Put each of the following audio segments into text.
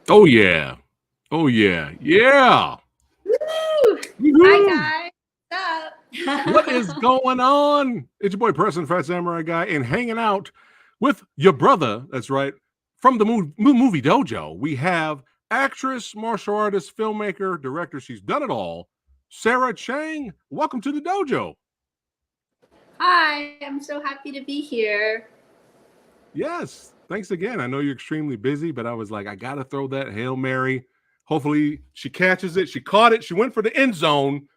Oh yeah. Oh yeah. Yeah. Woo! Woohoo! Hi guys, What is what's up? going on? It's your boy Preston Fat Samurai Guy and hanging out with your brother. That's right. From the movie dojo, we have actress, martial artist, filmmaker, director. She's done it all. Sarah Chang. Welcome to the dojo. Hi, I'm so happy to be here. Yes. Thanks again. I know you're extremely busy, but I was like, I got to throw that Hail Mary. Hopefully she catches it. She caught it. She went for the end zone,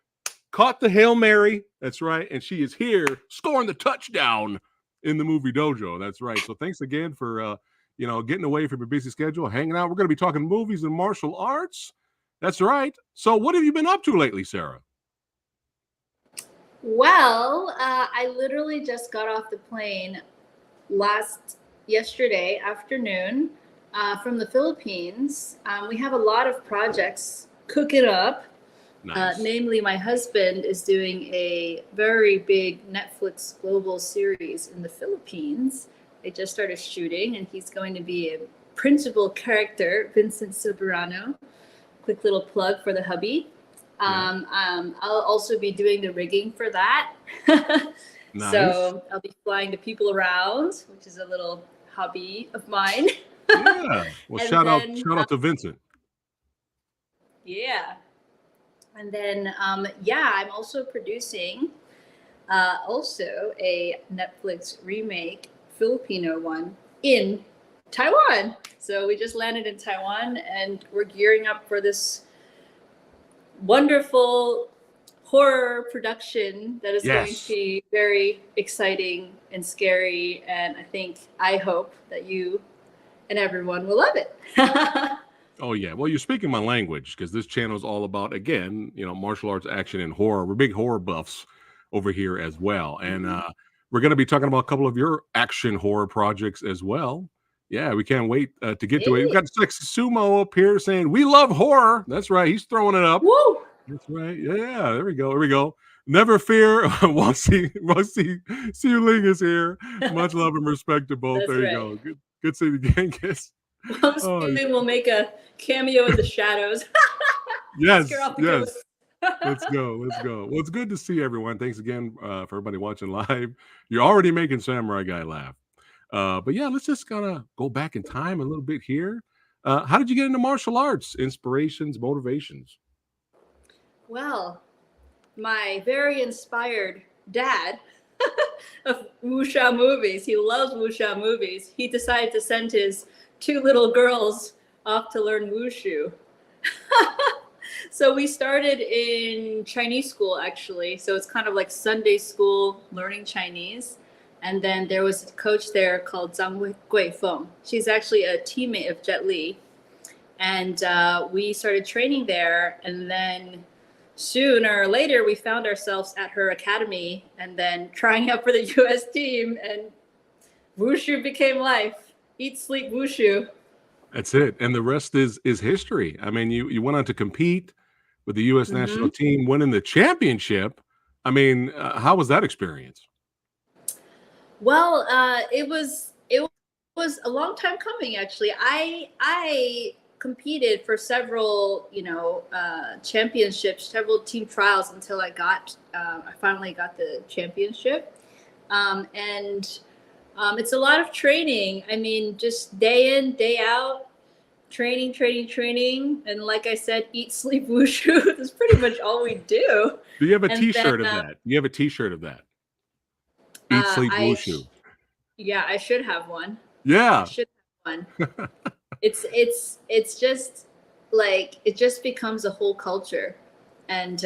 caught the Hail Mary. That's right. And she is here scoring the touchdown in the movie dojo. That's right. So thanks again for getting away from your busy schedule, hanging out. We're going to be talking movies and martial arts. That's right. So what have you been up to lately, Sarah? Well, I literally just got off the plane yesterday afternoon from the Philippines. We have a lot of projects cooking up. Nice. Namely, my husband is doing a very big Netflix global series in the Philippines. They just started shooting, and he's going to be a principal character, Vincent Silverano. Quick little plug for the hubby. Yeah. I'll also be doing the rigging for that. Nice. So I'll be flying the people around, which is a little hobby of mine. Yeah. Well, And shout out, then, shout out to Vincent. yeah. And then, yeah, I'm also producing also a Netflix remake, Filipino one, in Taiwan. So we just landed in Taiwan and we're gearing up for this wonderful horror production that is going to Yes. be very exciting and scary. And I hope that you and everyone will love it. Oh yeah. Well, you're speaking my language because this channel is all about again, martial arts, action, and horror. We're big horror buffs over here as well, and we're going to be talking about a couple of your action horror projects as well. Yeah, we can't wait to get to it. We've Hey, got Sexy Sumo up here saying we love horror. That's right. He's throwing it up. woo! That's right. Yeah. There we go. There we go. Never fear. See you Ling is here. Much love and respect to both. That's There you right. go. Good seeing you again, kiss. Mom Oh, Steven will make a cameo in the shadows. Scare yes, off the yes. ghosts. Let's go. Let's go. Well, it's good to see everyone. Thanks again for everybody watching live. You're already making Samurai Guy laugh. But yeah, let's just kind of go back in time a little bit here. How did you get into martial arts? Inspirations, motivations? Well, my very inspired dad of wuxia movies, he loves wuxia movies. He decided to send his two little girls off to learn wushu. So we started in Chinese school actually. So it's kind of like Sunday school learning Chinese. And then there was a coach there called Zhang Guifeng. She's actually a teammate of Jet Li. And we started training there. And then sooner or later, we found ourselves at her academy and then trying out for the US team. And wushu became life. Eat, sleep, wushu. That's it. And the rest is history. I mean, you went on to compete with the U.S. national Mm-hmm. team, winning the championship. I mean, how was that experience? Well, it was a long time coming. Actually, I competed for several championships, several team trials until I finally got the championship, and it's a lot of training. I mean, just day in day out. Training, training, training, and like I said, eat, sleep, wushu. That's pretty much all we do. Do you have a And then T-shirt of that? Do you have a T-shirt of that? Eat, sleep, I wushu. Yeah, I should have one. I Yeah. should have one. It's just like it just becomes a whole culture, and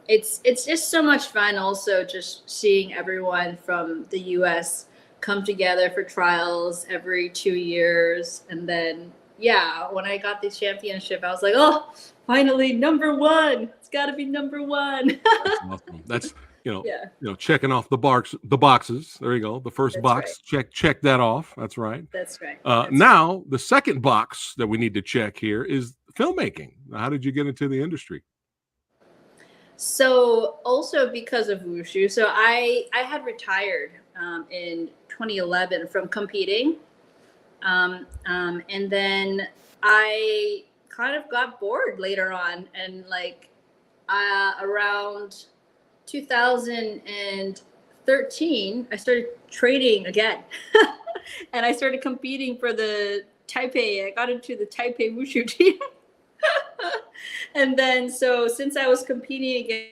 it's just so much fun. Also, just seeing everyone from the U.S. come together for trials every 2 years, and then yeah, when I got the championship, I was like, oh, finally number one. It's got to be number one. That's awesome. That's Yeah, checking off the boxes. There you go. The first that's right. box, check that off. That's right. That's right. That's right. Now the second box that we need to check here is filmmaking. How did you get into the industry? So also because of wushu, so I had retired in 2011 from competing, and then I kind of got bored later on, and like around 2013, I started training again, and I started competing for the Taipei. I got into the Taipei Wushu team. And then, so since I was competing again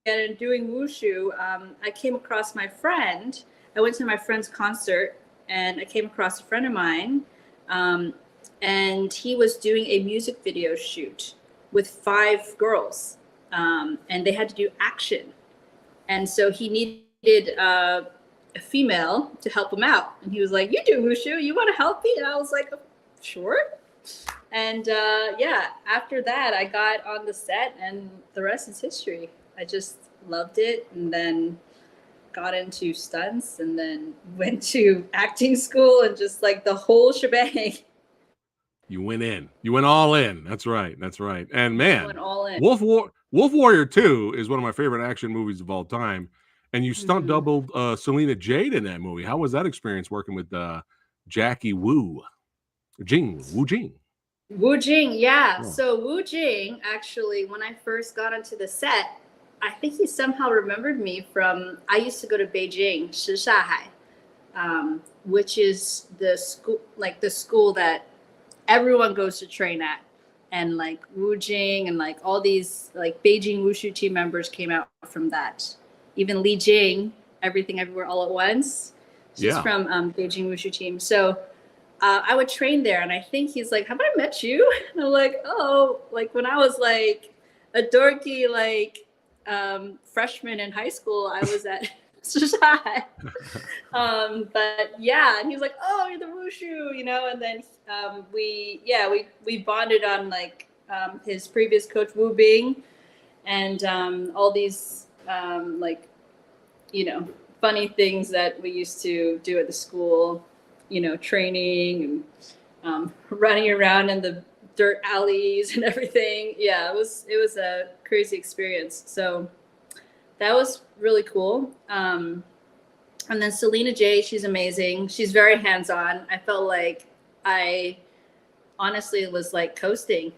and doing wushu, I came across my friend. I went to my friend's concert, and I came across a friend of mine, and he was doing a music video shoot with 5 girls, and they had to do action. And so he needed a female to help him out. And he was like, "You do wushu, you want to help me?" And I was like, "Sure." And yeah, after that, I got on the set, and the rest is history. I just loved it, and then got into stunts, and then went to acting school, and just like the whole shebang. You went in. You went all in. That's right. That's right. And man, Went all in. Wolf Warrior 2 is one of my favorite action movies of all time. And you stunt doubled Selena Jade in that movie. How was that experience working with Jackie Wu Jing? Wu Jing, yeah. So Wu Jing, actually, when I first got onto the set, I think he somehow remembered me from, I used to go to Beijing, Shisha, which is the school, like the school that everyone goes to train at. And like Wu Jing and like all these like Beijing Wushu team members came out from that. Even Li Jing, Everything Everywhere All at Once. She's from Beijing Wushu team. So I would train there, and I think he's like, "Have I met you?" And I'm like, "Oh, like when I was like a dorky like freshman in high school, I was at Shanghai." But yeah, and he was like, "Oh, you're the wushu," you know. And then we bonded on like his previous coach Wu Bing, and all these like, you know, funny things that we used to do at the school. You know, training and running around in the dirt alleys and everything. Yeah, it was a crazy experience. So that was really cool. And then Selena J, she's amazing. She's very hands-on. I felt like I honestly was like coasting.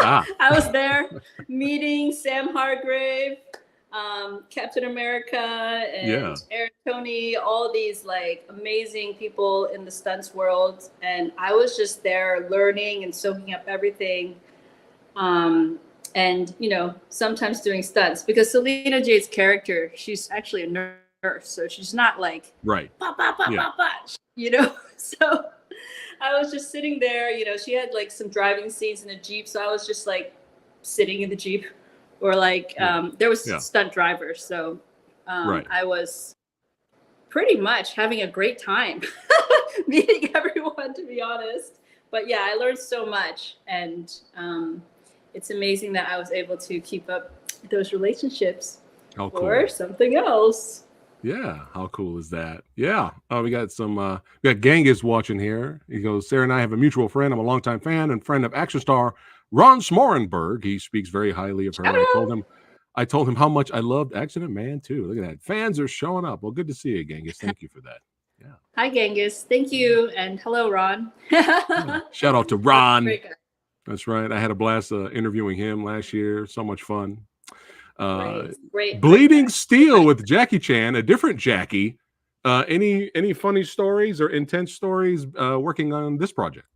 I was there meeting Sam Hargrave, Captain America, and Eric Tony, all these like amazing people in the stunts world, and I was just there learning and soaking up everything, and you know, sometimes doing stunts, because Selena J's character, she's actually a nurse, so she's not like bah, bah, bah, bah, bah, you know. So I was just sitting there, you know. She had like some driving scenes in a Jeep, so I was just like sitting in the Jeep. Or like there was stunt drivers, so I was pretty much having a great time meeting everyone, to be honest. But yeah, I learned so much, and it's amazing that I was able to keep up those relationships or something else. Yeah, how cool is that? Yeah. We got Genghis watching here. He goes, "Sarah and I have a mutual friend. I'm a longtime fan and friend of action star Ron Smorenberg. He speaks very highly of her. I told him how much I loved Accident Man too. Look at that. Fans are showing up. Well, good to see you, Genghis. Thank you for that." Yeah. Hi, Genghis. Thank you. And hello, Ron. Shout out to Ron. That's right. I had a blast interviewing him last year. So much fun. Great. Bleeding Steel with Jackie Chan, a different Jackie. Any funny stories or intense stories working on this project?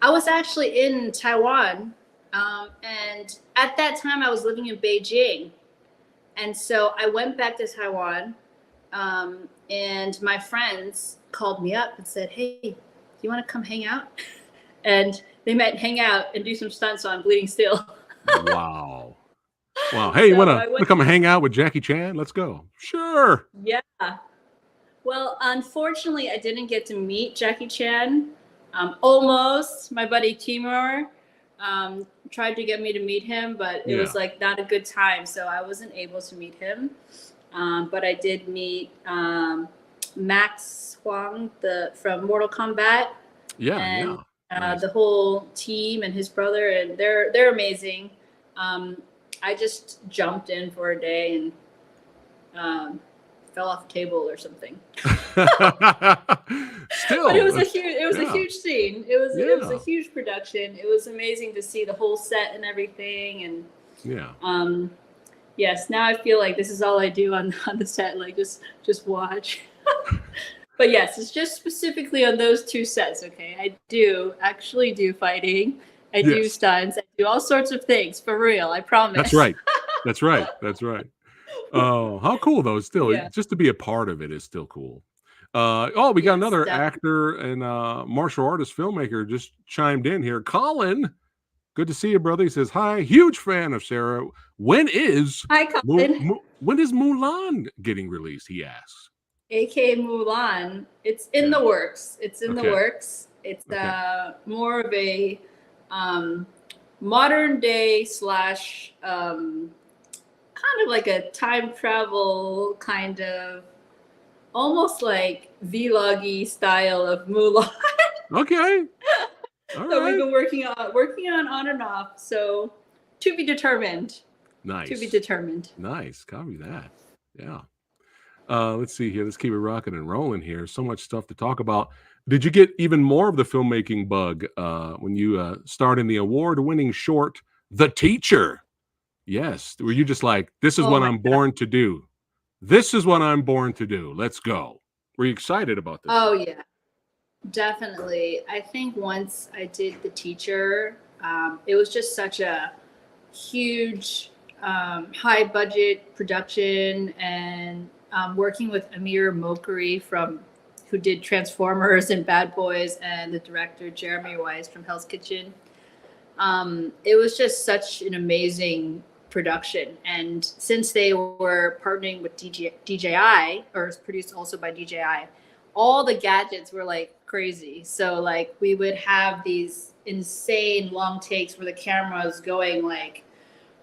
I was actually in Taiwan, and at that time I was living in Beijing, and so I went back to Taiwan, and my friends called me up and said, "Hey, do you want to come hang out?" And they might hang out and do some stunts on Bleeding Steel. Wow. Hey, you want to come hang out with Jackie Chan? Let's go. Sure. Yeah. Well, unfortunately, I didn't get to meet Jackie Chan. Almost. My buddy Timur tried to get me to meet him, but it was like not a good time, so I wasn't able to meet him. But I did meet Max Huang from Mortal Kombat. And the whole team and his brother, and they're amazing. I just jumped in for a day and fell off the table or something. Still, but it was a huge scene. It was Yeah. a huge production. It was amazing to see the whole set and everything. And yes, now I feel like this is all I do on the set, like just watch. But yes, it's just specifically on those two sets. Okay, I do actually do fighting. I do stunts. I do all sorts of things for real. I promise. That's right. That's right. That's right. Oh, how cool though! Still, just to be a part of it is still cool. We got another actor and martial artist filmmaker just chimed in here. Colin, good to see you, brother. He says, "Hi, huge fan of Sarah. When is Hi, Colin. when is Mulan getting released?" He asks. AKA Mulan. It's in the works. It's in the works. It's more of a modern day slash kind of like a time travel kind of almost like vloggy style of Mulan. Okay. All so right. we've been working on and off. So to be determined. Nice. To be determined. Nice. Copy that. Yeah. Let's see here. Let's keep it rocking and rolling here. So much stuff to talk about. Did you get even more of the filmmaking bug when you starred in the award-winning short, The Teacher? Yes. Were you just like, this is what I'm born to do? This is what I'm born to do. Let's go. Were you excited about this? Oh, yeah. Definitely. I think once I did The Teacher, it was just such a huge, high-budget production, and working with Amir Mokri who did Transformers and Bad Boys, and the director Jeremy Weiss from Hell's Kitchen. It was just such an amazing production. And since they were partnering with DJI, or was produced also by DJI, all the gadgets were like crazy. So like we would have these insane long takes where the camera is going like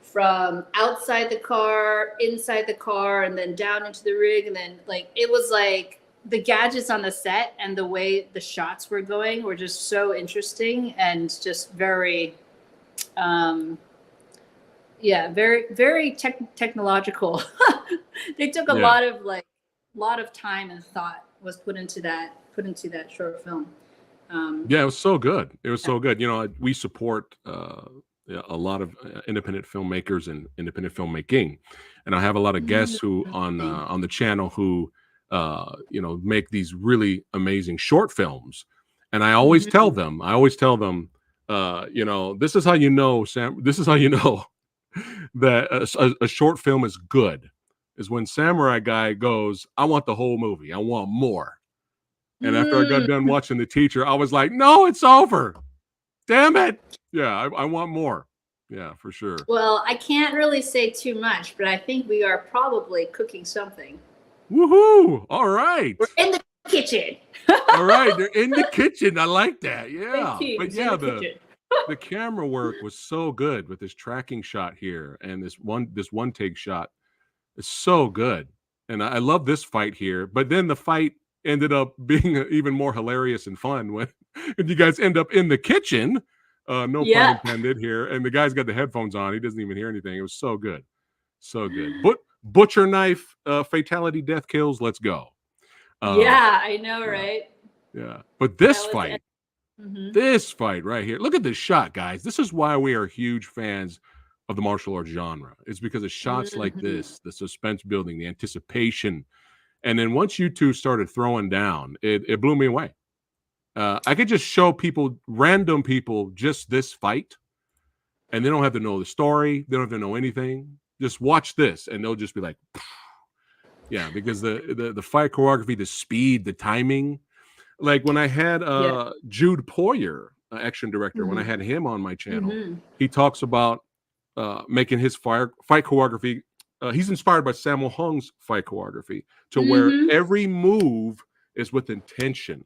from outside the car, inside the car, and then down into the rig. And then like, it was like the gadgets on the set and the way the shots were going were just so interesting and just very, very, very technological. They took a lot of time and thought was put into that short film. It was so good. It was so good. You know, we support a lot of independent filmmakers and independent filmmaking, and I have a lot of guests who on the channel who make these really amazing short films. And I always tell them, this is how you know, Sam. This is how you know that a short film is good, is when Samurai Guy goes, I want the whole movie. I want more. And after I got done watching The Teacher, I was like, no, it's over. Damn it. Yeah, I want more. Yeah, for sure. Well, I can't really say too much, but I think we are probably cooking something. Woohoo. All right. We're in the kitchen. All right. They're in the kitchen. I like that. Yeah. But yeah, the camera work was so good with this tracking shot here and this one take shot. It's so good. And I love this fight here. But then the fight ended up being even more hilarious and fun when you guys end up in the kitchen. No pun intended here. And the guy's got the headphones on. He doesn't even hear anything. It was so good. So good. Butcher knife, fatality, death kills. Let's go. I know, right? Yeah. But this fight right here. Look at this shot, guys. This is why we are huge fans of the martial arts genre. It's because of shots like this, the suspense building, the anticipation. And then once you two started throwing down, it blew me away. I could just show random people, just this fight, and they don't have to know the story. They don't have to know anything. Just watch this, and they'll just be like, yeah, because the fight choreography, the speed, the timing. Like when I had Jude Poyer, action director, when I had him on my channel, he talks about making his fight choreography. He's inspired by Sammo Hung's fight choreography to where every move is with intention.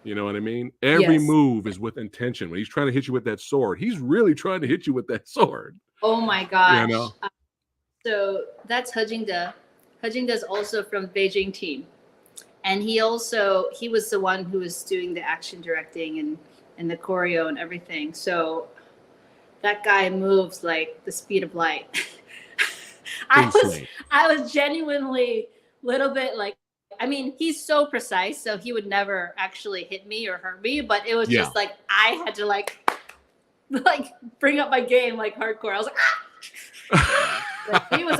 You know what I mean? Every move is with intention. When he's trying to hit you with that sword, he's really trying to hit you with that sword. Oh my gosh. You know? So that's Hejingda. Hejingda's also from Beijing team. And he was the one who was doing the action directing and the choreo and everything. So that guy moves like the speed of light. I was genuinely little bit like, I mean, he's so precise, so he would never actually hit me or hurt me, but it was Yeah. just like I had to like bring up my game like hardcore. I was like, ah! Like, he was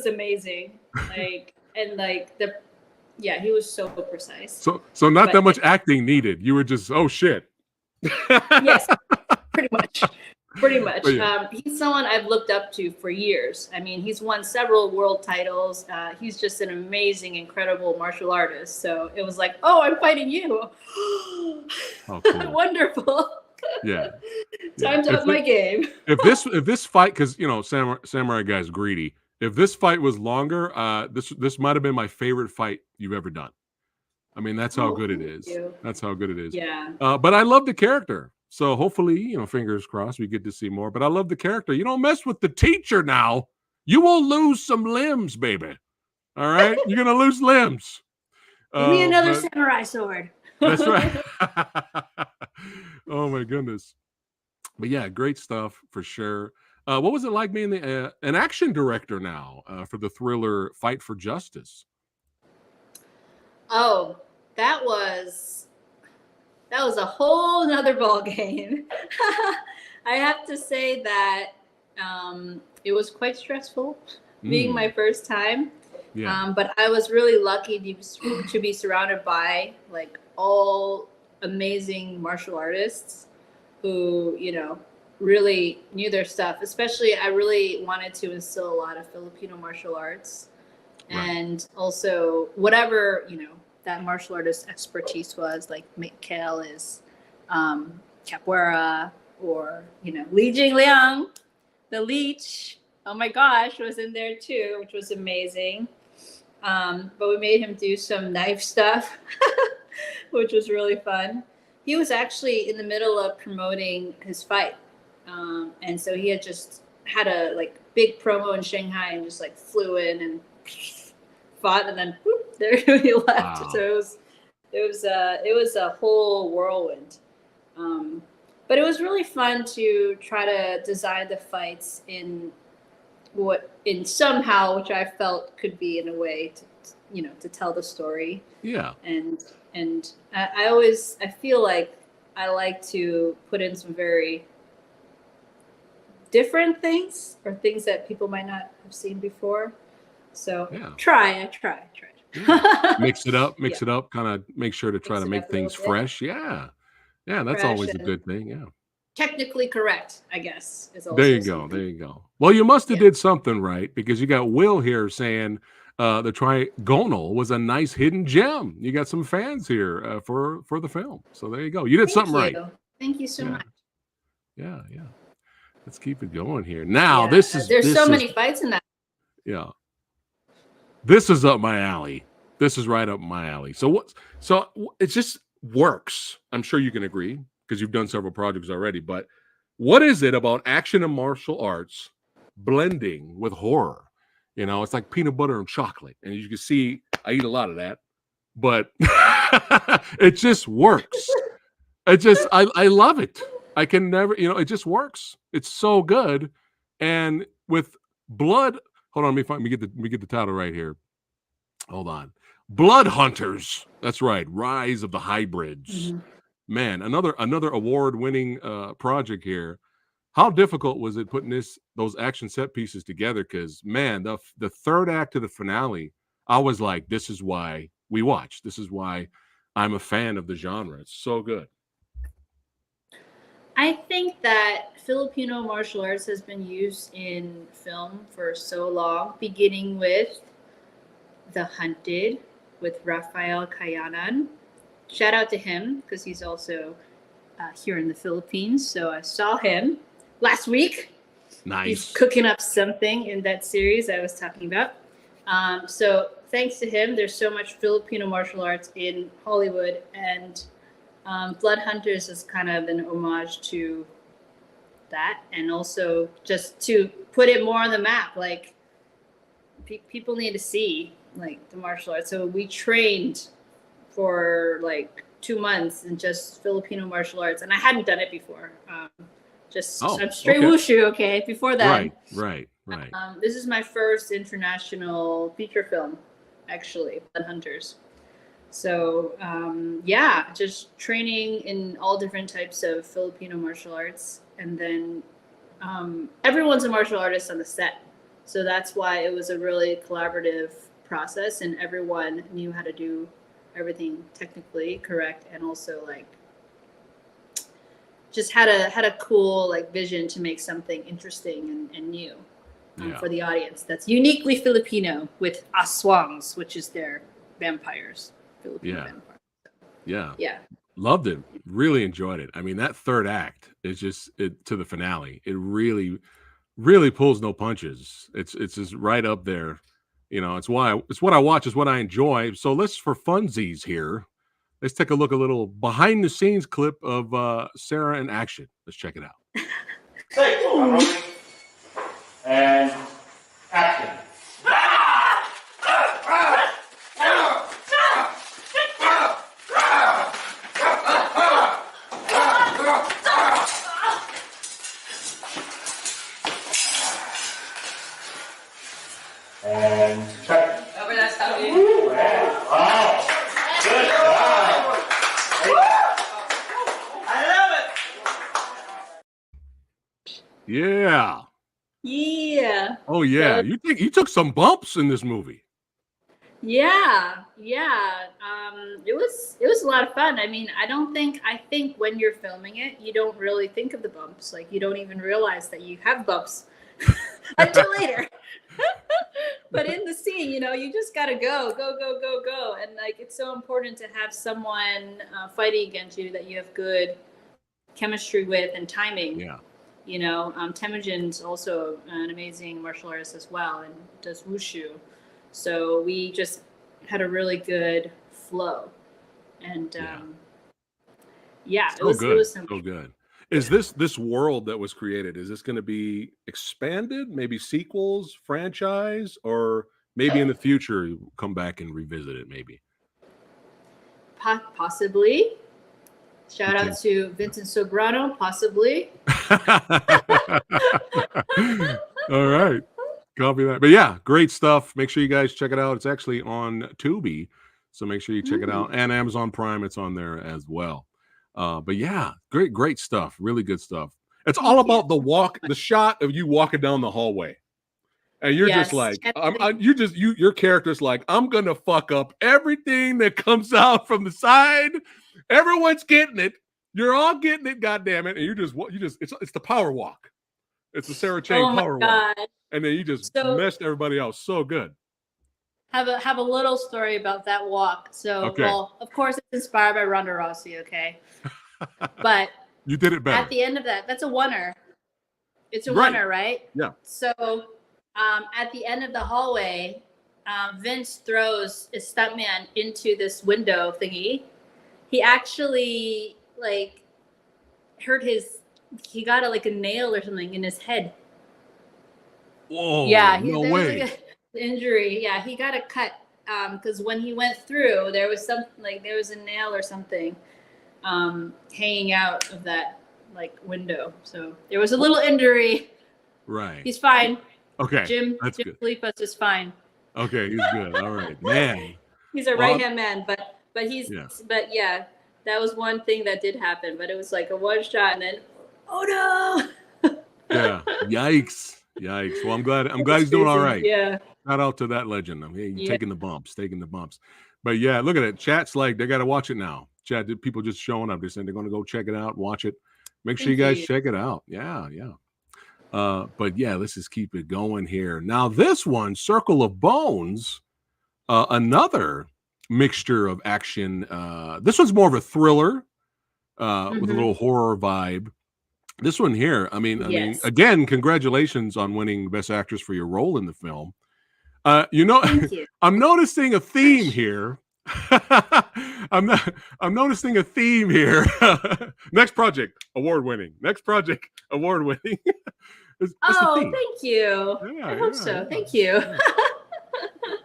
amazing. Like, and like he was so precise. So not that much acting needed. You were just, oh shit. Yes, pretty much. Yeah. He's someone I've looked up to for years. I mean, he's won several world titles. He's just an amazing, incredible martial artist. So it was like, oh, I'm fighting you. Oh, cool. Wonderful. Yeah. Time to up my game. if this fight, because you know, Samurai Guy's greedy. If this fight was longer, this might have been my favorite fight you've ever done. I mean, that's how good it is. That's how good it is. Yeah. But I love the character. So hopefully, you know, fingers crossed, we get to see more. But I love the character. You don't mess with the teacher now. You will lose some limbs, baby. All right? You're going to lose limbs. Give me another samurai sword. That's right. Oh, my goodness. But yeah, great stuff for sure. What was it like being an action director now for the thriller Fight for Justice? Oh, that was a whole nother ball game. I have to say that it was quite stressful being my first time. Yeah. But I was really lucky to be surrounded by like all amazing martial artists who, you know, really knew their stuff. Especially, I really wanted to instill a lot of Filipino martial arts, and also whatever, you know, that martial artist expertise was. Like Mikael is capoeira, or you know, Li Jingliang, the leech. Oh my gosh, was in there too, which was amazing. But we made him do some knife stuff, which was really fun. He was actually in the middle of promoting his fight. And so he had just had a like big promo in Shanghai and just like flew in and fought, and then whoop, there he left. Wow. So it was a whole whirlwind. But it was really fun to try to design the fights in somehow, which I felt could be in a way to, you know, to tell the story. Yeah. And I feel like I like to put in some very different things, or things that people might not have seen before. So I try. Yeah. Mix it up, kind of make sure to try to make things fresh. Yeah. Yeah, that's always a good thing. Yeah. Technically correct, I guess. There you go. Well, you must have did something right, because you got Will here saying the trigonal was a nice hidden gem. You got some fans here for the film. So there you go. You did something right. Thank you so much. Yeah. Let's keep it going here. Now, there's so many fights in that. Yeah. This is up my alley. This is right up my alley. So it just works. I'm sure you can agree, because you've done several projects already. But what is it about action and martial arts blending with horror? You know, it's like peanut butter and chocolate. And you can see, I eat a lot of that, but it just works. I love it. I can never, you know, it just works. It's so good. And with blood, hold on, let me get the title right here. Hold on. Blood Hunters. That's right. Rise of the Hybrids. Mm-hmm. Man, another award-winning project here. How difficult was it putting those action set pieces together? Because man, the third act to the finale, I was like, this is why we watch. This is why I'm a fan of the genre. It's so good. I think that Filipino martial arts has been used in film for so long, beginning with The Hunted with Rafael Kayanan. Shout out to him, because he's also here in the Philippines. So I saw him last week. Nice. He's cooking up something in that series I was talking about. So thanks to him, there's so much Filipino martial arts in Hollywood, and Blood Hunters is kind of an homage to that, and also just to put it more on the map. Like people need to see like the martial arts. So we trained for like 2 months in just Filipino martial arts, and I hadn't done it before. I'm straight wushu. Okay, before that. Right. This is my first international feature film. actually, blood hunters. So yeah, just training in all different types of Filipino martial arts, and then everyone's a martial artist on the set, so that's why it was a really collaborative process, and everyone knew how to do everything technically correct, and also like just had a cool like vision to make something interesting and new for the audience that's uniquely Filipino, with aswangs, which is their vampires, Filipino vampires. Yeah. Loved it. Really enjoyed it. I mean, that third act is just to the finale. It really, really pulls no punches. It's just right up there. You know, it's what I watch, is what I enjoy. So let's, for funsies here, let's take a look, a little behind the scenes clip of Sarah in action. Let's check it out. Take two, I'm rolling. And action. And check. Over that stuff. Wow. Good job. I love it. Yeah. Yeah. Oh yeah. You took some bumps in this movie. Yeah. It was a lot of fun. I mean, I think when you're filming it, you don't really think of the bumps. Like, you don't even realize that you have bumps until later. But in the scene, you know, you just gotta go, and like, it's so important to have someone fighting against you that you have good chemistry with and timing. Yeah. You know, Temujin's also an amazing martial artist as well, and does wushu. So we just had a really good flow, and it was so good. Is this world that was created, is this going to be expanded, maybe sequels, franchise, or maybe in the future you come back and revisit it? Maybe possibly. Shout out to Vincent Sobrano, possibly. All right. Copy that. But yeah, great stuff. Make sure you guys check it out. It's actually on Tubi, so make sure you check it out. And Amazon Prime, it's on there as well. But yeah, great stuff. Really good stuff. It's all about the shot of you walking down the hallway. And you're just like, your character's like, I'm gonna fuck up everything that comes out from the side. Everyone's getting it. You're all getting it, goddamn it. And it's the power walk. It's the Sarah Chang power walk. And then you just messed everybody else. So good. Have a little story about that walk. So, well, of course, it's inspired by Ronda Rousey, okay? But you did it better. At the end of that's a oneer. It's a oneer, right? Yeah. So at the end of the hallway, Vince throws his stuntman into this window thingy. He actually hurt he got a nail or something in his head. Whoa. Yeah. No way. An injury. Yeah. He got a cut because when he went through, there was there was a nail or something hanging out of that window. So there was a little injury. Right. He's fine. Okay. Jim good. Felipas is fine. Okay, he's good. All right, man. He's a right-hand man, but that was one thing that did happen, but it was like a one shot and then oh no. Yeah. Yikes. Well, I'm glad he's doing all right. Yeah. Shout out to that legend. I mean, taking the bumps. But yeah, look at it. Chat's like, they got to watch it now. Chat, people just showing up. They're saying they're going to go check it out, watch it. Make sure you guys check it out. Yeah. But yeah, let's just keep it going here. Now, this one, Circle of Bones, another mixture of action. This one's more of a thriller with a little horror vibe. This one here, I mean, again, congratulations on winning Best Actress for your role in the film. Thank you. I'm noticing a theme here. I'm noticing a theme here. Next project, award winning. Thank you. Yeah, I hope so. Thank you.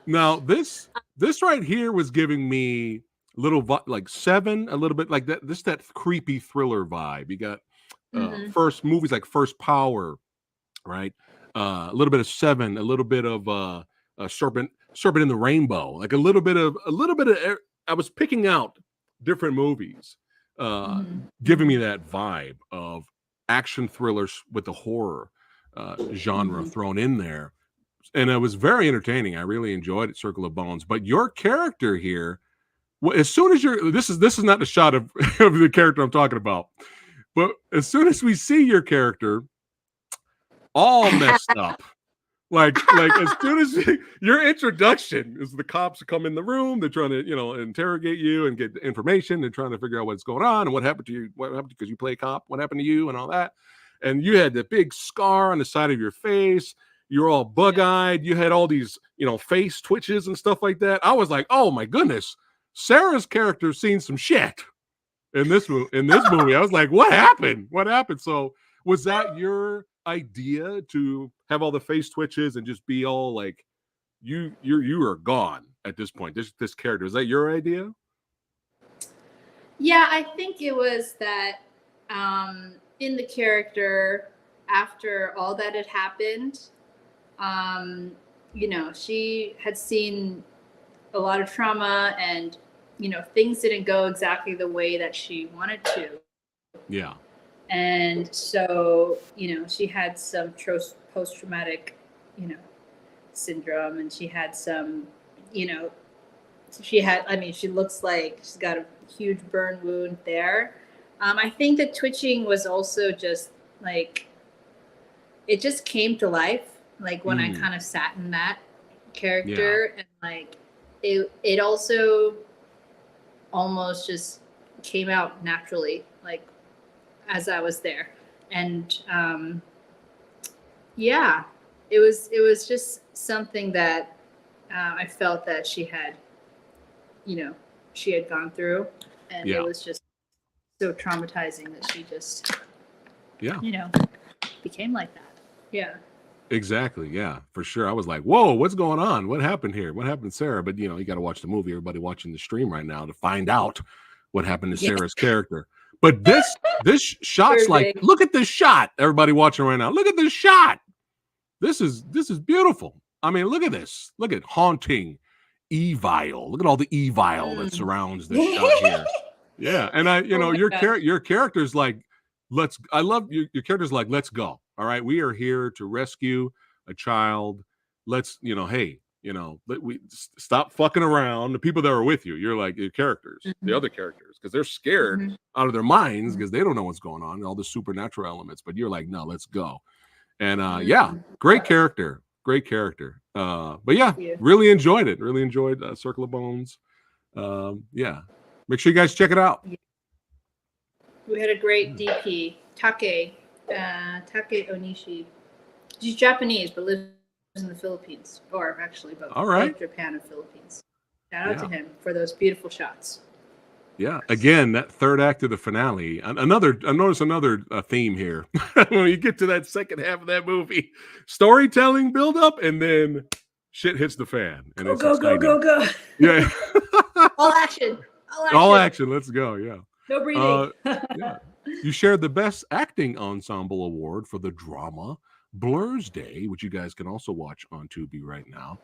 Now, this right here was giving me little Seven, a little bit like that. That creepy thriller vibe. You got first movies like First Power, right? A little bit of Seven, a little bit of Serpent. Serpent in the Rainbow, like a little bit of. I was picking out different movies, giving me that vibe of action thrillers with the horror genre thrown in there, and it was very entertaining. I really enjoyed it, Circle of Bones. But your character here, well, as soon as you're this is not the shot of, of the character I'm talking about, but as soon as we see your character all messed up, like as soon as your introduction is the cops come in the room, they're trying to interrogate you and get information. They're trying to figure out what's going on and what happened to you, what happened because you play cop, what happened to you, and all that. And you had the big scar on the side of your face. You're all bug-eyed. You had all these face twitches and stuff like that. I was like, oh my goodness, Sarah's character seen some shit in this movie. I was like, what happened? What happened? So was that your idea to have all the face twitches and just be all like you are gone at this point? This character, is that your idea? Yeah, I think it was that in the character, after all that had happened, she had seen a lot of trauma, and things didn't go exactly the way that she wanted to. Yeah. And so, she had some post-traumatic, syndrome, and she had some, she looks like she's got a huge burn wound there. I think the twitching was also just like, it just came to life. Like when I kind of sat in that character, and like, it also almost just came out naturally, like as I was there. And it was just something that I felt that she had gone through, and it was just so traumatizing that she just became like that. Yeah. Exactly. Yeah, for sure. I was like, whoa, what's going on? What happened here? What happened to Sarah? But you got to watch the movie. Everybody watching the stream right now to find out what happened to Sarah's character. But this shot's like, look at this shot. Everybody watching right now, look at this shot. This is beautiful. I mean, look at this. Look at haunting, evil. Look at all the evil that surrounds this shot here. Yeah, and your character's like, I love your character's like, let's go. All right, we are here to rescue a child. Let's, we stop fucking around. The people that are with you, you're like your characters, the other characters, because they're scared out of their minds because they don't know what's going on, all the supernatural elements. But you're like, no, let's go. And great character. But yeah, really enjoyed it. Really enjoyed Circle of Bones. Make sure you guys check it out. We had a great DP, Take Onishi. She's Japanese, but lives in the Philippines, or actually both. All right. Both Japan and Philippines. Shout out to him for those beautiful shots. Yeah. Again, that third act of the finale. I notice another theme here. When you get to that second half of that movie, storytelling build up, and then shit hits the fan, and it's exciting. Go. Yeah. All action. All action. Let's go. Yeah. No breathing. You shared the Best Acting Ensemble Award for the drama Blur's Day, which you guys can also watch on Tubi right now.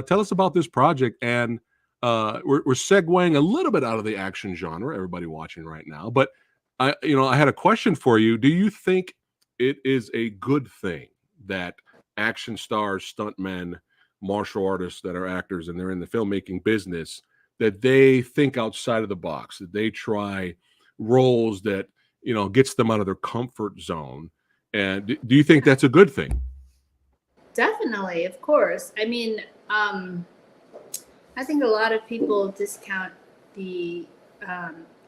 Tell us about this project, and we're segueing a little bit out of the action genre, everybody watching right now. But I had a question for you. Do you think it is a good thing that action stars, stuntmen, martial artists that are actors and they're in the filmmaking business, that they think outside of the box, that they try roles that gets them out of their comfort zone? And do you think that's a good thing? Definitely, of course. I mean, I think a lot of people discount the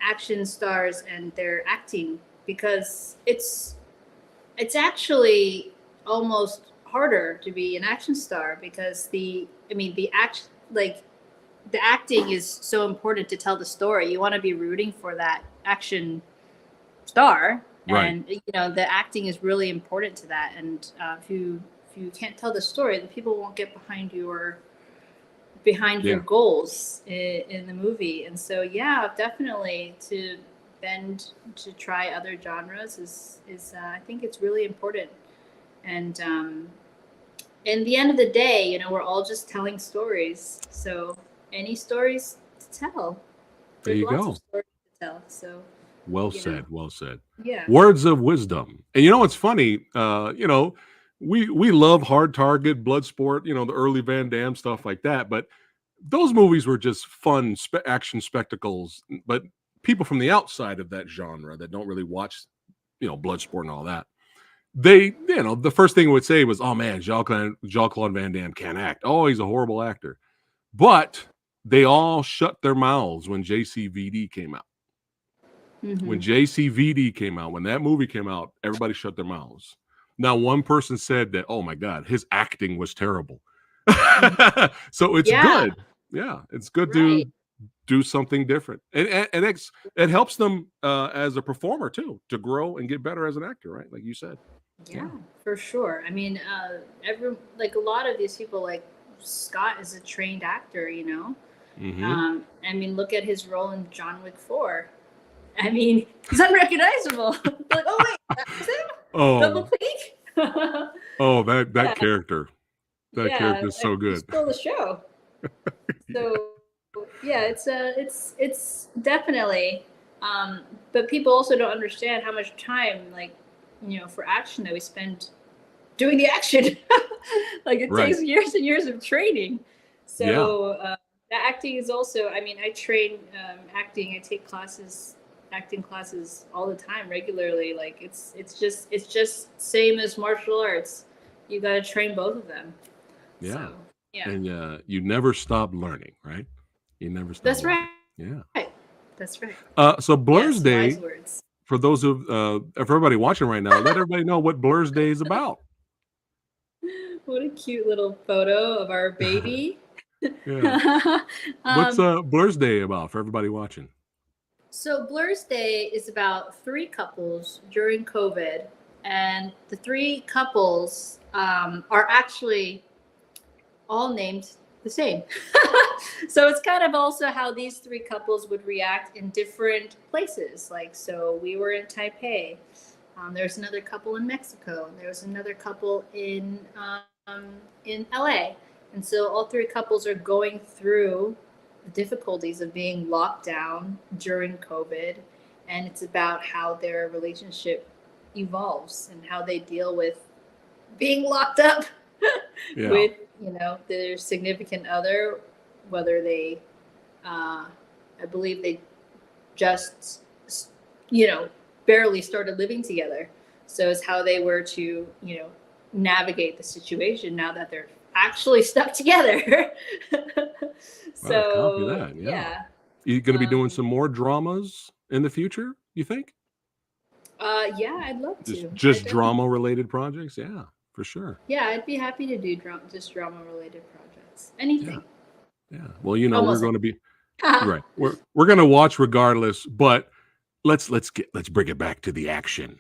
action stars and their acting acting because it's actually almost harder to be an action star because the acting is so important to tell the story. You want to be rooting for that action star, right. And the acting is really important to that. And if you can't tell the story, then people won't get behind your goals in the movie. And so definitely to try other genres is I think it's really important. And in the end of the day, we're all just telling stories. So any stories to tell. There There's you lots go. of stories to tell. So Well you know, said. Well said. yeah. Words of wisdom. And what's funny? We love Hard Target, Bloodsport, the early Van Damme stuff like that. But those movies were just fun action spectacles. But people from the outside of that genre that don't really watch, Bloodsport and all that, they, the first thing we would say was, "Oh man, Jean-Claude Van Damme can't act. Oh, he's a horrible actor." But they all shut their mouths when JCVD came out. When Hmm. JCVD came out, when that movie came out, everybody shut their mouths. Now, one person said that, "Oh my God, his acting was terrible." Hmm. So it's Yeah, good. Yeah, it's good right. to do something different, and it helps them as a performer too, to grow and get better as an actor, right? Like you said. Yeah, Yeah. for sure. I mean, every like a lot of these people, like Scott, is a trained actor. Hmm. I mean, look at his role in John Wick 4. I mean, he's unrecognizable. Like, oh wait, that was him. Double Oh, peak. oh, that Yeah, character, that yeah. character is I so mean, he good. stole the show. So yeah, it's definitely. But people also don't understand how much time, like, for action that we spend doing the action. Like it Right. takes years and years of training. Yeah. So the acting is also. I mean, I train acting. I take acting classes all the time, regularly. Like it's just same as martial arts. You got to train both of them. Yeah. So yeah, And you never stop learning, right? You never stop that's learning. right. Yeah. That's right. So Blur's Yes, wise Day, words. for for everybody watching right now, let everybody know what Blur's Day is about. What a cute little photo of our baby. Yeah. What's um, Blur's Day about for everybody watching? so Blur's Day is about three couples during COVID, and the three couples are actually all named the same. So it's kind of also how these three couples would react in different places. Like, so we were in Taipei. There's another couple in Mexico. There was another couple in LA. And so all three couples are going through the difficulties of being locked down during COVID. And it's about how their relationship evolves and how they deal with being locked up Yeah. with, their significant other, whether they, I believe they just, you know, barely started living together. So it's how they were to, navigate the situation now that they're actually stuck together. Wow, copy So that. Yeah. yeah, You going to be doing um, some more dramas in the future, you think? yeah, I'd love Just to. I just definitely, drama related projects? Yeah, for sure. yeah, I'd be happy to do just drama related projects. Yeah. Anything, Yeah. Well, we're almost going to be anything. right. We're going to watch regardless, but let's bring it back to the action.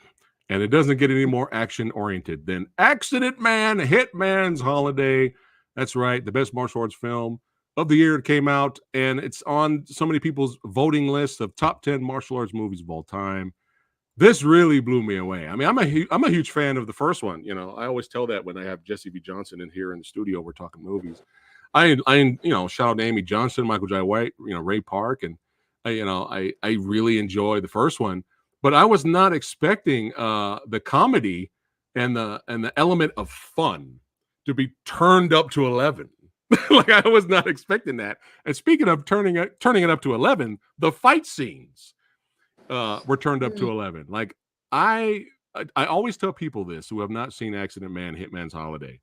And it doesn't get any more action oriented than Accident Man, Hitman's Holiday. That's right, the best martial arts film of the year. It came out, and it's on so many people's voting list of top 10 martial arts movies of all time. This really blew me away. I mean, I'm a huge fan of the first one. I always tell that when I have Jesse V. Johnson in here in the studio, we're talking movies. Shout out to Amy Johnson, Michael J. White, Ray Park, and I really enjoy the first one, but I was not expecting the comedy and the element of fun to be turned up to 11. Like, I was not expecting that. And speaking of turning it up to 11, the fight scenes were turned up to Mm, 11. Like, I always tell people this who have not seen Accident Man, Hitman's Holiday.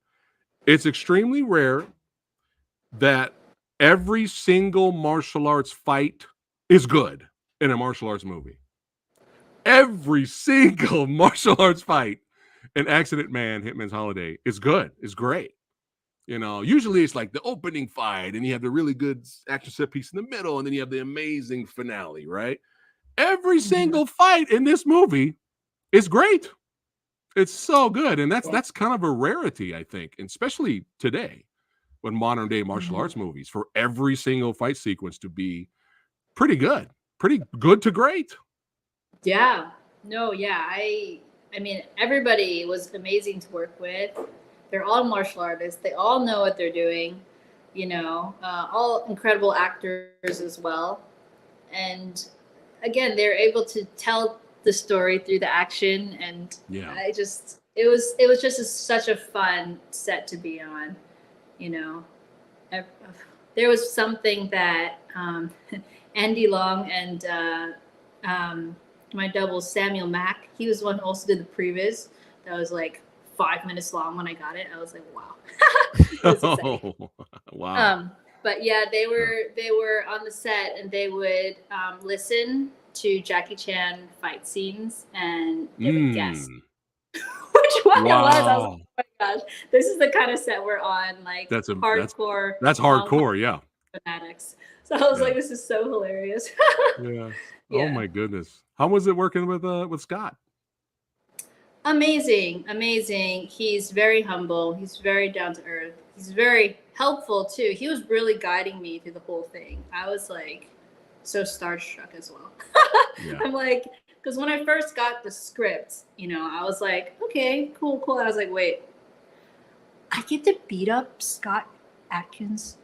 It's extremely rare that every single martial arts fight is good in a martial arts movie. Every single martial arts fight in Accident Man, Hitman's Holiday is good, is great. Usually it's like the opening fight, and you have the really good action set piece in the middle, and then you have the amazing finale, right? Every mhm. single fight in this movie is great. It's so good, and that's Yeah. that's kind of a rarity, I think, and especially today with modern day martial Mhm. arts movies, for every single fight sequence to be pretty good to great. Yeah. No, yeah. I mean, everybody was amazing to work with. They're all martial artists. They all know what they're doing. All incredible actors as well. And again, they're able to tell the story through the action, and Yeah. it was just such a fun set to be on. I- there was something that Andy Long and my double Samuel Mack, he was the one who also did the previs. That was like 5 minutes long when I got it. I was like, wow. It was exciting. Oh, wow. But yeah, they were on the set, and they would listen to Jackie Chan fight scenes, and they would guess which one it was. I was like, Wow. oh my gosh, this is the kind of set we're on, like That's hardcore. hardcore. Yeah. Fanatics. So I was Yeah. like, this is so hilarious. Yeah. Yeah. Oh my goodness. How was it working with Scott? Amazing. He's very humble. He's very down to earth. He's very helpful too. He was really guiding me through the whole thing. I was like so starstruck as well. Yeah. I'm like, because when I first got the script, I was like, okay, cool. I was like, wait, I get to beat up Scott Adkins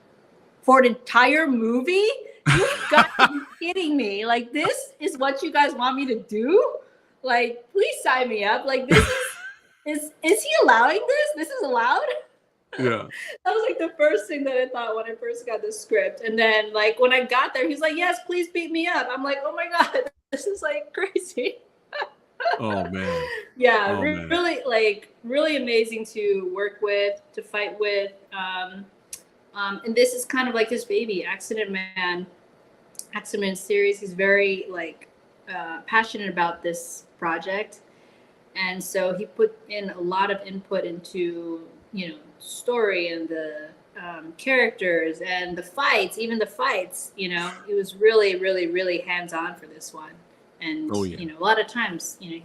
for an entire movie? You've got to be kidding me. Like, this is what you guys want me to do? Like, please sign me up. Like, this is he allowing this? This is allowed? Yeah. That was like the first thing that I thought when I first got the script. And then like when I got there, he's like, yes, please beat me up. I'm like, oh my God, this is like crazy. Oh man. Yeah, Oh, man. really amazing to work with, to fight with. And this is kind of like his baby, Accident Man series. He's very like passionate about this project. And so he put in a lot of input into, story and the characters and the fights, even the fights, he was really, really, really hands-on for this one. And, Oh, yeah. a lot of times, he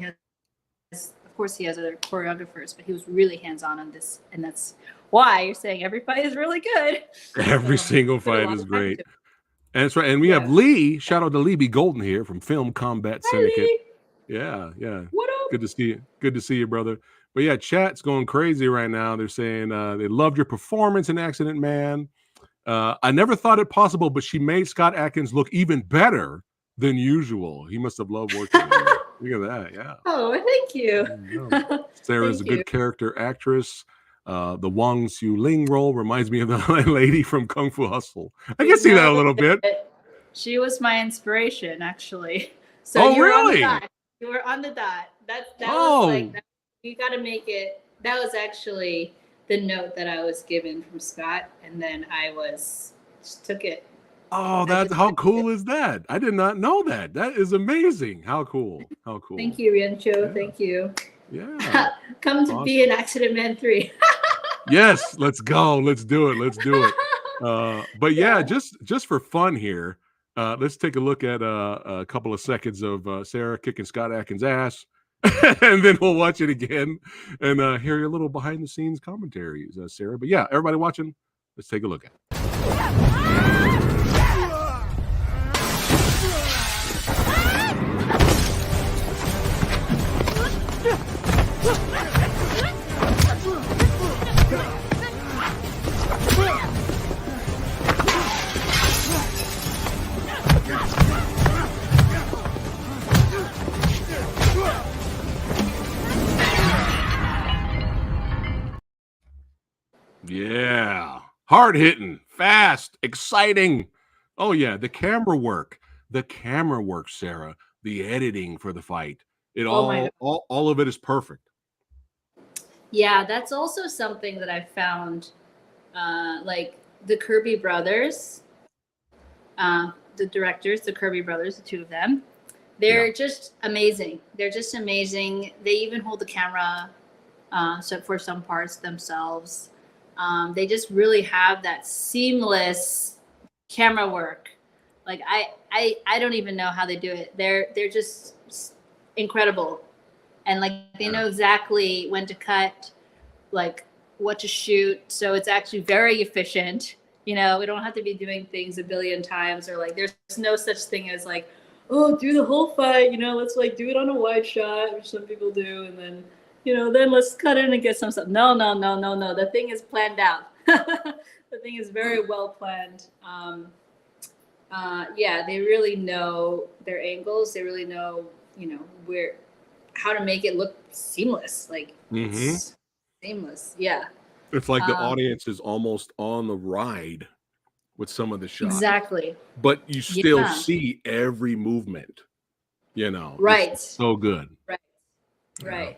has, of course he has other choreographers, but he was really hands-on on this. And that's why you're saying every fight is really good. Every So, single put a fight lot is of time great. into it. And that's right. And we have Lee. Shout out to Lee B. Golden here from Film Combat Hi, Syndicate. Lee. Yeah. What up? Good to see you. Good to see you, brother. But yeah, chat's going crazy right now. They're saying they loved your performance in Accident Man. I never thought it possible, but she made Scott Adkins look even better than usual. He must have loved working with you. Look at that. Yeah. Oh, thank you. Sarah's Thank a good you. character actress. The Wang Xiu Ling role reminds me of the lady from Kung Fu Hustle. I can see that a little bit. She was my inspiration, actually. So Oh, you were on the really? dot. You were on the dot. That Oh. was like, you got to make it. That was actually the note that I was given from Scott, and then I just took it. Oh, that's how cool is that? I did not know that. That is amazing. How cool. How cool. Thank you, Riancho. Yeah. Thank you. Yeah. Come to be an Accident Man 3. Yes, let's go. Let's do it. But yeah, just for fun here, let's take a look at a couple of seconds of Sarah kicking Scott Adkins' ass, and then we'll watch it again and hear your little behind the scenes commentaries, Sarah. But yeah, everybody watching, let's take a look at it. Yeah. Hard hitting, fast, exciting. Oh, yeah. The camera work, Sarah. The editing for the fight. All of it is perfect. Yeah, that's also something that I found, like the Kirby brothers, the directors, the Kirby brothers, the two of them, they're just amazing. They're just amazing. They even hold the camera so for some parts themselves. They just really have that seamless camera work. Like I don't even know how they do it. They're just incredible. And like they know exactly when to cut, like what to shoot. So it's actually very efficient. We don't have to be doing things a billion times, or like there's no such thing as like, oh, do the whole fight, let's like do it on a wide shot, which some people do, and then then let's cut in and get some stuff. No. The thing is planned out. The thing is very well planned. Yeah, they really know their angles. They really know, how to make it look seamless. Like it's seamless. Yeah. It's like the audience is almost on the ride with some of the shots. Exactly. But you still see every movement, Right. It's so good. Right.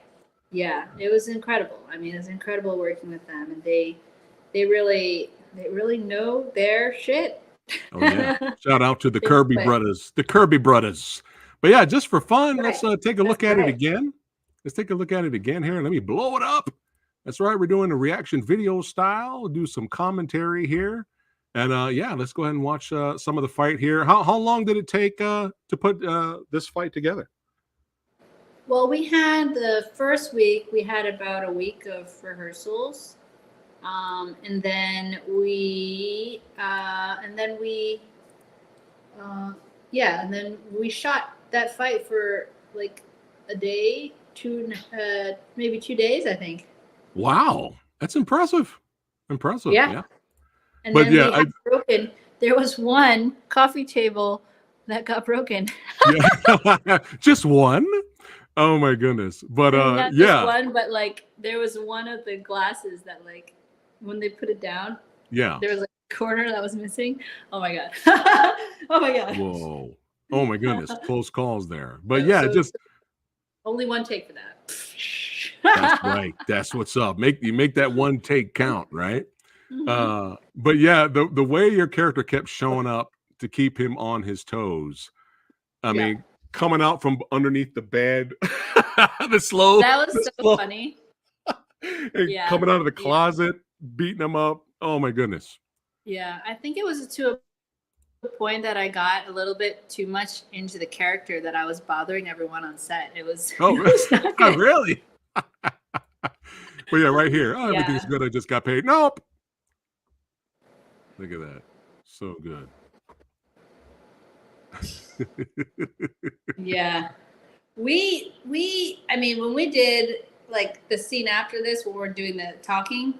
Yeah. It was incredible. I mean, it was incredible working with them, and they really know their shit. Oh yeah. Shout out to the Kirby brothers. The Kirby brothers. But yeah, just for fun, let's take a look at it again. Let's take a look at it again here. Let me blow it up. That's right. We're doing a reaction video style. We'll do some commentary here. And yeah, let's go ahead and watch some of the fight here. How long did it take to put this fight together? Well, we had the first week, we had about a week of rehearsals. And then we shot that fight for like a day, maybe 2 days, I think. Wow, that's impressive. Yeah. And but then yeah, we got broken. There was one coffee table that got broken. Yeah. Just one? Oh my goodness. But Not yeah. just one, but like there was one of the glasses that like when they put it down, yeah, there was like a corner that was missing. Oh my god. Oh my god. Whoa. Oh my goodness. Close calls there. But yeah, so just only one take for that. that's right. That's what's up. You make that one take count, right? But yeah, the way your character kept showing up to keep him on his toes. I mean, coming out from underneath the bed, that was so funny. Coming out of the closet, beating him up. Oh my goodness. Yeah, I think it was to a point that I got a little bit too much into the character that I was bothering everyone on set. It was not good. Really? But yeah, right here. Oh, everything's good. I just got paid. Nope. Look at that. So good. Yeah. I mean, when we did like the scene after this, when we're doing the talking,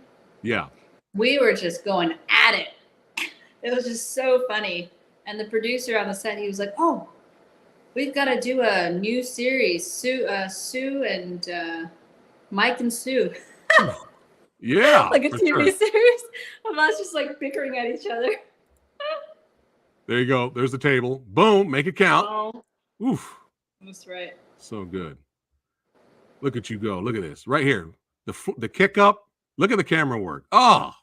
we were just going at it. It was just so funny. And the producer on the set, he was like, "Oh, we've got to do a new series, Sue and Mike and Sue." Yeah. Like a TV series of us just like bickering at each other. There you go. There's the table. Boom. Make it count. Oh, oof. that's right. So good. Look at you go. Look at this right here. The kick up. Look at the camera work. Oh,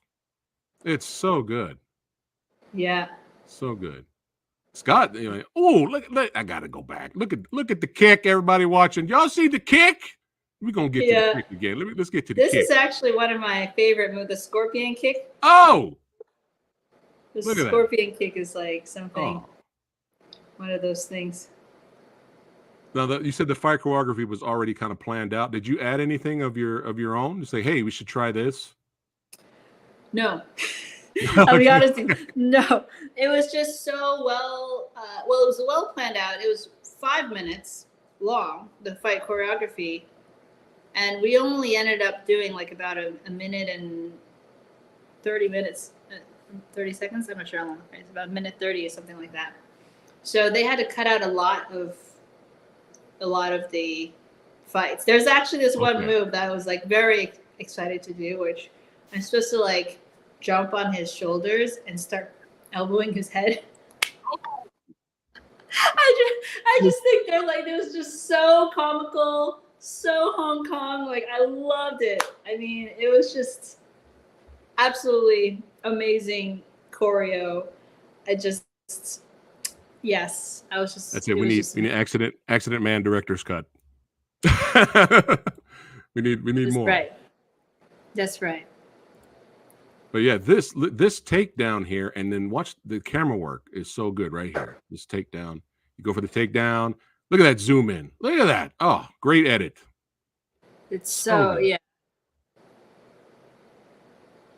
it's so good. Yeah. So good. Scott, oh, look, I gotta go back. Look at the kick. Everybody watching. Y'all see the kick? We're gonna get to the kick again. Let's get to the kick. This is actually one of my favorite moves, the scorpion kick. Oh, the scorpion kick is like something. One of those things. Now, you said the fight choreography was already kind of planned out. Did you add anything of your own to say, hey, we should try this? No. I'll be honest with you. No. It was just so well, it was well planned out. It was 5 minutes long, the fight choreography. And we only ended up doing like about a minute and 30 minutes, 30 seconds. I'm not sure how long. It's about a minute 30 or something like that. So they had to cut out a lot of the fights. There's actually this one move that I was like very excited to do, which I'm supposed to like jump on his shoulders and start elbowing his head. I just think they're like, it was just so comical, so Hong Kong. Like I loved it. I mean, it was just absolutely amazing choreo. Yes, I was just. That's it. We need accident man director's cut. we need more. Right. That's right. But yeah, this takedown here, and then watch the camera work is so good right here. This takedown. You go for the takedown. Look at that zoom in. Look at that. Oh, great edit. It's so yeah.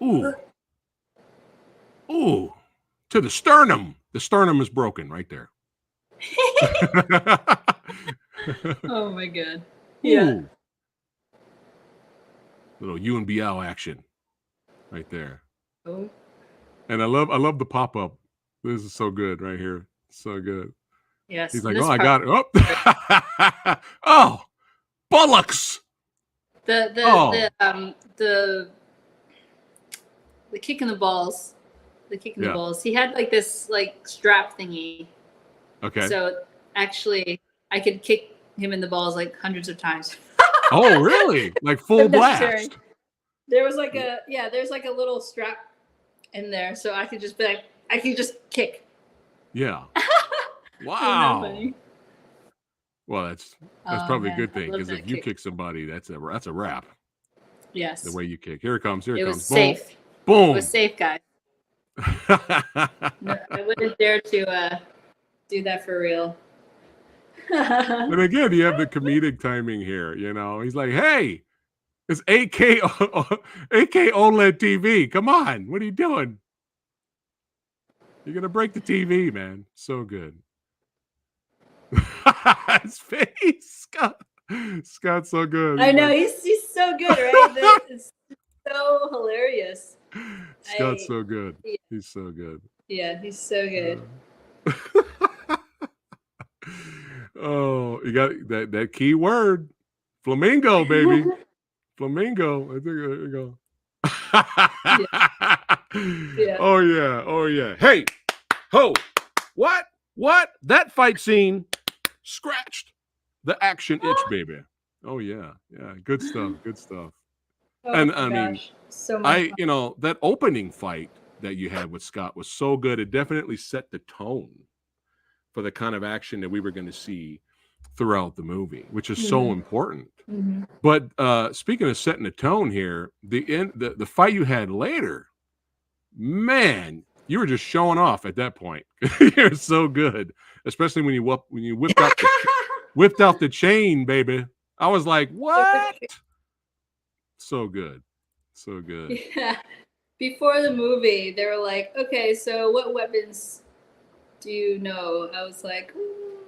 Ooh. Ooh. To the sternum. The sternum is broken right there. Oh my god. Yeah. Ooh. Little Yun Biao action right there. Oh. And I love the pop up. This is so good right here. So good. Yes. He's and like, this oh, I part- got it. Oh, oh, bullocks. the kick in the balls. The kick in the Yeah. balls. He had like this like strap thingy. Okay. So actually, I could kick him in the balls like hundreds of times. Oh, really? Like full If necessary. blast. There was like there's like a little strap in there, so I could just be like, I could just kick. Yeah. Isn't that Wow. funny? Well, that's Oh, probably a man, good I thing love because that if you kick. kick somebody, that's a wrap. Yes. The way you kick. Here it comes. Here it It comes. was safe. It Boom. was safe, guys. No, I wouldn't dare to do that for real. And again, you have the comedic timing here. You know, he's like, "Hey, it's 8K 8K OLED TV. Come on, what are you doing? You're gonna break the TV, man. So good." His face, Scott's so good. I know he's so good, right? It's so hilarious. Scott's so good. Yeah. He's so good. Yeah, he's so good. Oh, you got that key word, flamingo, baby, flamingo. I think there you go. Yeah. Oh yeah, oh yeah. Hey, ho, what? That fight scene scratched the action itch, baby. Oh yeah, yeah. Good stuff. Good stuff. Oh And my I mean, gosh, so much fun. that opening fight that you had with Scott was so good. It definitely set the tone for the kind of action that we were going to see throughout the movie, which is so important. Mhm. But speaking of setting the tone here, the fight you had later, man, you were just showing off at that point. You're so good, especially when you whipped out the chain, baby. I was like, what? So good. So good. Yeah. Before the movie, they were like, okay, so what weapons do you know? I was like,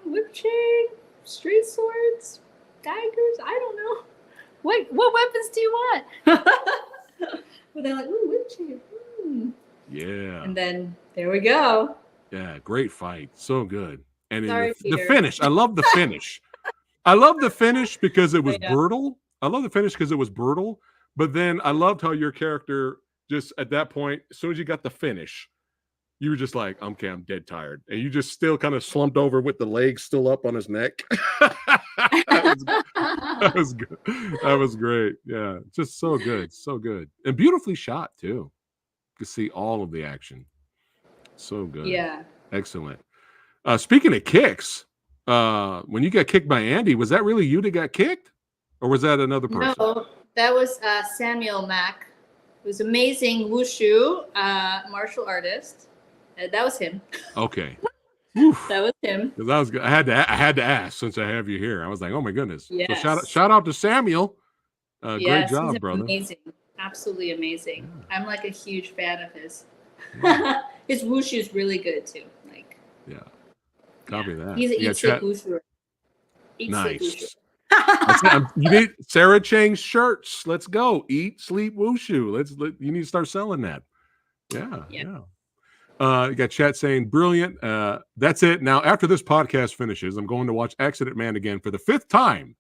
whip chain, straight swords, daggers. I don't know. What weapons do you want? But they're like, ooh, whip chain. Yeah. And then there we go. Yeah, great fight. So good. And Sorry, in the Peter. finish, I love the finish. I love the finish because it was Yeah. brutal. I love the finish because it was brutal. But then I loved how your character just at that point, as soon as you got the finish, you were just like, okay, I'm dead tired. And you just still kind of slumped over with the legs still up on his neck. That was good. That was great. Yeah, just so good. So good. And beautifully shot too. You could see all of the action. So good. Yeah. Excellent. Speaking of kicks, when you got kicked by Andy, was that really you that got kicked? Or was that another person? No, that was Samuel Mack. It was amazing wushu martial artist. That was him. Okay. That was him. Because I was good. I had to ask since I have you here. I was like, oh my goodness. Yes. So shout out to Samuel. Yes, great job, he's brother. amazing. Absolutely amazing. Yeah. I'm like a huge fan of his. Yeah. His wushu is really good too. Like, Yeah. Copy that. he's an You eat got sleep chat- wushu. Eat sleep wushu. Nice. You need Sarah Chang shirts. Let's go. Eat, sleep, wushu. You need to start selling that. Yeah. You got chat saying brilliant. That's it. Now, after this podcast finishes, I'm going to watch Accident Man again for the 5th time.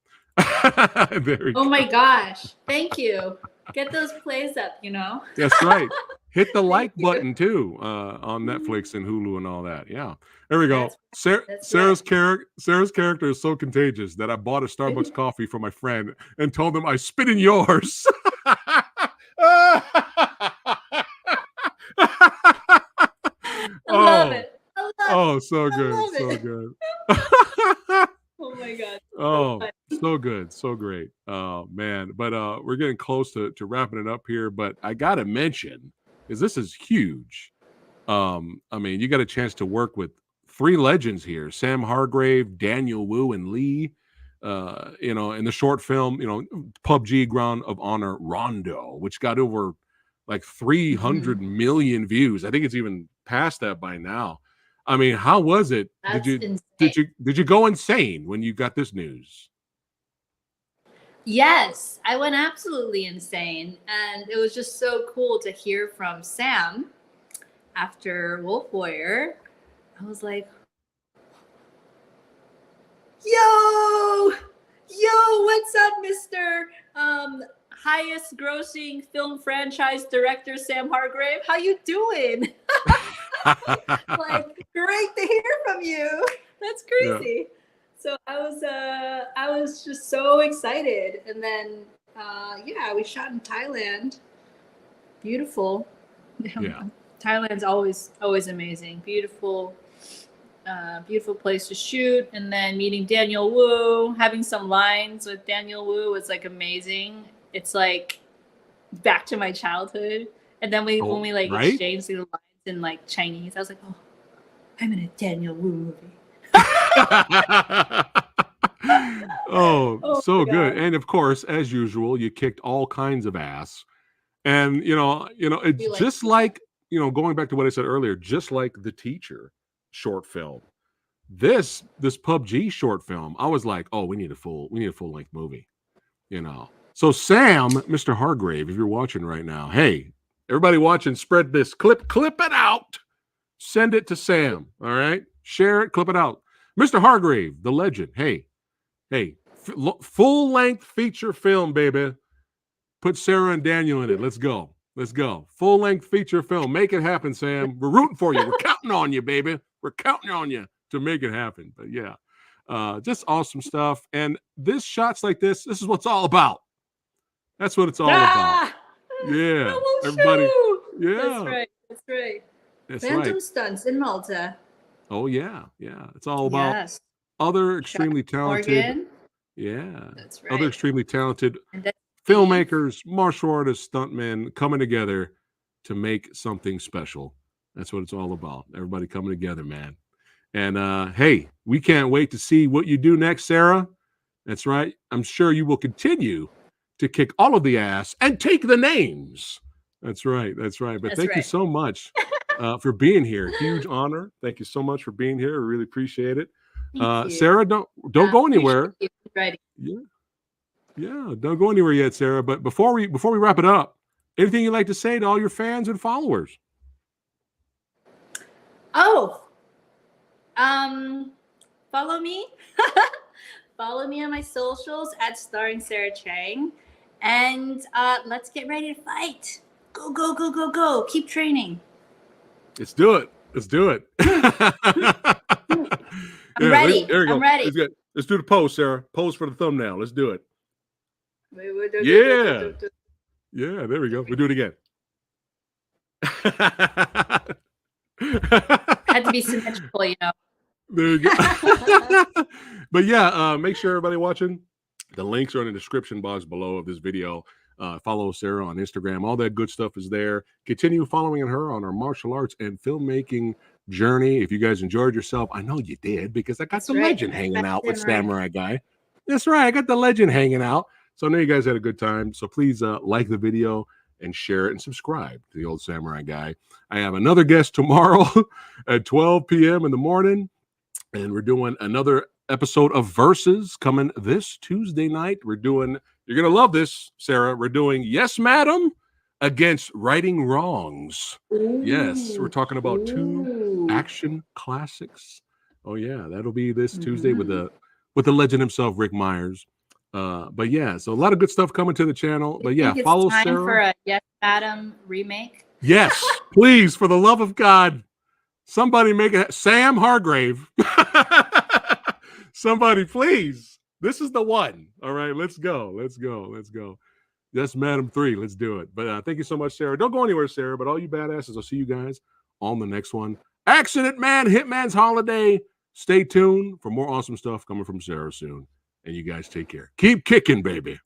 Oh my gosh. Thank you. Get those plays up, you know? That's right. Hit the like you. button too on Netflix and Hulu and all that. Yeah. There we go. That's Sarah's character is so contagious that I bought a Starbucks coffee for my friend and told him I spit in yours. I love it. Oh, so good. love So it. good. Oh my god. Oh, so good. So great. Oh man. But we're getting close to wrapping it up here. But I gotta mention, because this is huge. I mean, you got a chance to work with 3 legends here: Sam Hargrave, Daniel Wu, and Lee. In the short film, PUBG Ground of Honor Rondo, which got over like 300 million views. I think it's even past that by now. I mean, how was it? That's insane. Did you go insane when you got this news? Yes, I went absolutely insane. And it was just so cool to hear from Sam after Wolf Warrior. I was like, yo, what's up, Mr. Highest grossing film franchise director Sam Hargrave? How you doing? Like, great to hear from you. That's crazy. So I was just so excited. And then yeah, we shot in Thailand. Beautiful. Yeah. Thailand's always amazing. Beautiful place to shoot. And then meeting Daniel Wu, having some lines with Daniel Wu was like amazing. It's like back to my childhood. And then when we like right? exchanged the lines in like Chinese, I was like, oh, I'm in a Daniel Wu movie. Oh, so my good. God. And of course, as usual, you kicked all kinds of ass. And it's You like just that? like, going back to what I said earlier, just like The Teacher short film. This PUBG short film, I was like, oh, we need a full length movie. So Sam, Mr. Hargrave, if you're watching right now, hey, everybody watching, spread this clip it out. Send it to Sam. All right. Share it, clip it out. Mr. Hargrave, the legend. Hey, full length feature film, baby. Put Sarah and Daniel in it. Let's go. Full length feature film. Make it happen, Sam. We're rooting for you. We're counting on you, baby. We're counting on you to make it happen. But yeah, just awesome stuff. And shots like this is what it's all about. That's what it's all about. Yeah. Everybody. Yeah. That's right. That's Phantom right. Stunts in Malta. Oh yeah. It's all about Yes. other extremely talented. Morgan. Yeah. That's right. Other extremely talented And then filmmakers, martial artists, stuntmen coming together to make something special. That's what it's all about. Everybody coming together, man. And hey, we can't wait to see what you do next, Sarah. That's right. I'm sure you will continue to kick all of the ass and take the names. That's right. But thank you so much for being here. Huge honor. Thank you so much for being here. I really appreciate it. Thank you. Sarah, don't go anywhere. Ready. Yeah, don't go anywhere yet, Sarah. But before we wrap it up, anything you'd like to say to all your fans and followers? Oh, follow me. Follow me on my socials at starring Sarah Chang, and let's get ready to fight. Go! Keep training. Let's do it. I'm ready. There you go. I'm ready. Let's do the pose, Sarah. Pose for the thumbnail. Let's do it. Yeah, there we go. We'll do it again. Had to be symmetrical, There you go. But yeah, make sure everybody watching, the links are in the description box below of this video. Follow Sarah on Instagram. All that good stuff is there. Continue following her on our martial arts and filmmaking journey. If you guys enjoyed yourself, I know you did, because I got the legend hanging out with Samurai Guy. That's right. I got the legend hanging out. So I know you guys had a good time. So please like the video and share it and subscribe to the Old Samurai Guy. I have another guest tomorrow at 12 p.m. in the morning. And we're doing another episode of Versus coming this Tuesday night. You're going to love this, Sarah. We're doing Yes, Madam against Righting Wrongs. Ooh. Yes, we're talking about two action classics. Oh, yeah, that'll be this Tuesday with the legend himself, Rick Myers. But yeah, so a lot of good stuff coming to the channel. But yeah, follow Sarah. Time for a Yes, Madam remake? Yes, please, for the love of God. Somebody make it. Sam Hargrave. Somebody, please. This is the one. All right, let's go. Yes, Madam 3. Let's do it. But thank you so much, Sarah. Don't go anywhere, Sarah. But all you badasses, I'll see you guys on the next one. Accident Man, Hitman's Holiday. Stay tuned for more awesome stuff coming from Sarah soon. And you guys take care. Keep kicking, baby.